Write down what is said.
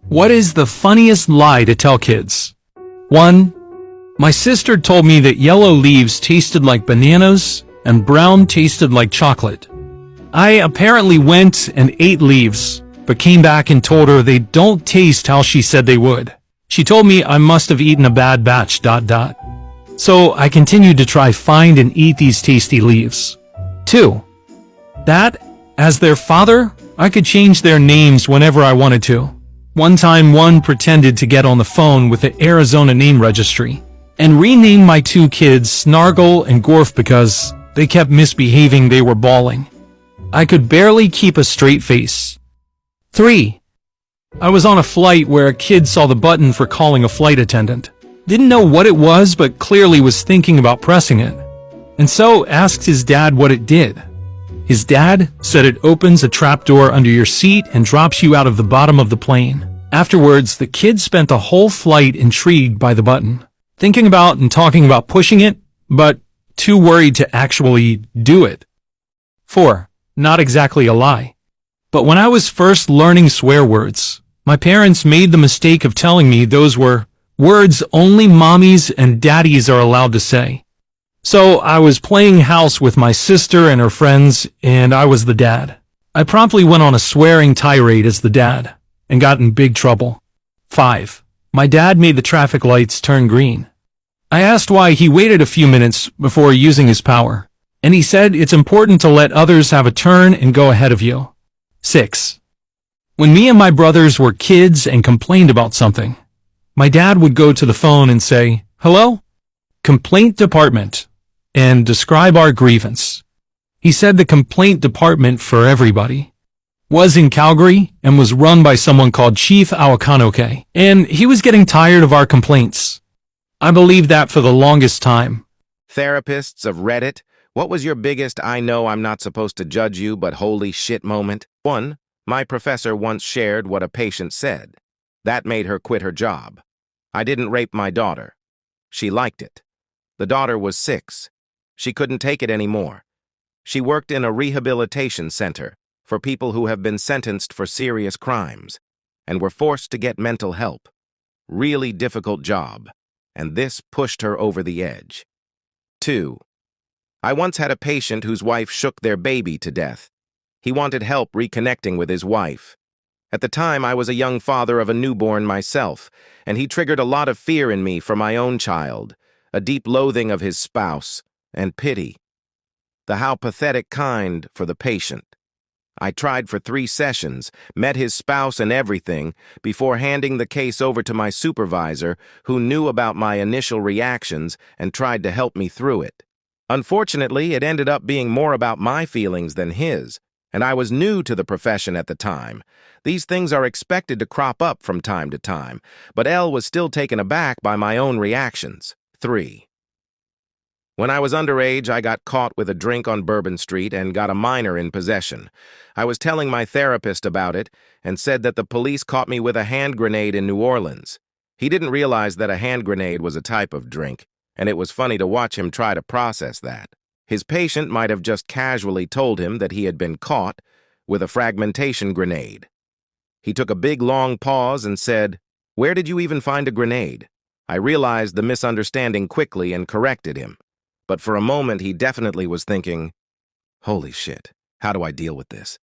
What is the funniest lie to tell kids? 1. My sister told me that yellow leaves tasted like bananas and brown tasted like chocolate. I apparently went and ate leaves, but came back and told her they don't taste how she said they would. She told me I must have eaten a bad batch. So I continued to try find and eat these tasty leaves. 2. That, as their father, I could change their names whenever I wanted to. One time one pretended to get on the phone with the Arizona name registry and rename my 2 kids Snargle and Gorf because they kept misbehaving. They were bawling. I could barely keep a straight face. 3. I was on a flight where a kid saw the button for calling a flight attendant. Didn't know what it was, but clearly was thinking about pressing it, and so asked his dad what it did. His dad said it opens a trapdoor under your seat and drops you out of the bottom of the plane. Afterwards, the kid spent the whole flight intrigued by the button, thinking about and talking about pushing it, but too worried to actually do it. 4. Not exactly a lie. But when I was first learning swear words, my parents made the mistake of telling me those were words only mommies and daddies are allowed to say. So I was playing house with my sister and her friends, and I was the dad. I promptly went on a swearing tirade as the dad, and got in big trouble. 5. My dad made the traffic lights turn green. I asked why he waited a few minutes before using his power, and he said it's important to let others have a turn and go ahead of you. 6. When me and my brothers were kids and complained about something, my dad would go to the phone and say, "Hello? Complaint department," and describe our grievance. He said the complaint department for everybody was in Calgary and was run by someone called Chief Awakanoke, and he was getting tired of our complaints. I believed that for the longest time. Therapists of Reddit, what was your biggest I know I'm not supposed to judge you but holy shit moment? 1. My professor once shared what a patient said. That made her quit her job. I didn't rape my daughter. She liked it. The daughter was 6. She couldn't take it anymore. She worked in a rehabilitation center for people who have been sentenced for serious crimes and were forced to get mental help. Really difficult job, and this pushed her over the edge. 2. I once had a patient whose wife shook their baby to death. He wanted help reconnecting with his wife. At the time, I was a young father of a newborn myself, and he triggered a lot of fear in me for my own child, a deep loathing of his spouse, and pity. The how pathetic kind for the patient. I tried for 3 sessions, met his spouse and everything, before handing the case over to my supervisor, who knew about my initial reactions and tried to help me through it. Unfortunately, it ended up being more about my feelings than his, and I was new to the profession at the time. These things are expected to crop up from time to time, but L was still taken aback by my own reactions. 3. When I was underage, I got caught with a drink on Bourbon Street and got a minor in possession. I was telling my therapist about it and said that the police caught me with a hand grenade in New Orleans. He didn't realize that a hand grenade was a type of drink, and it was funny to watch him try to process that. His patient might have just casually told him that he had been caught with a fragmentation grenade. He took a big long pause and said, "Where did you even find a grenade?" I realized the misunderstanding quickly and corrected him. But for a moment, he definitely was thinking, "Holy shit, how do I deal with this?"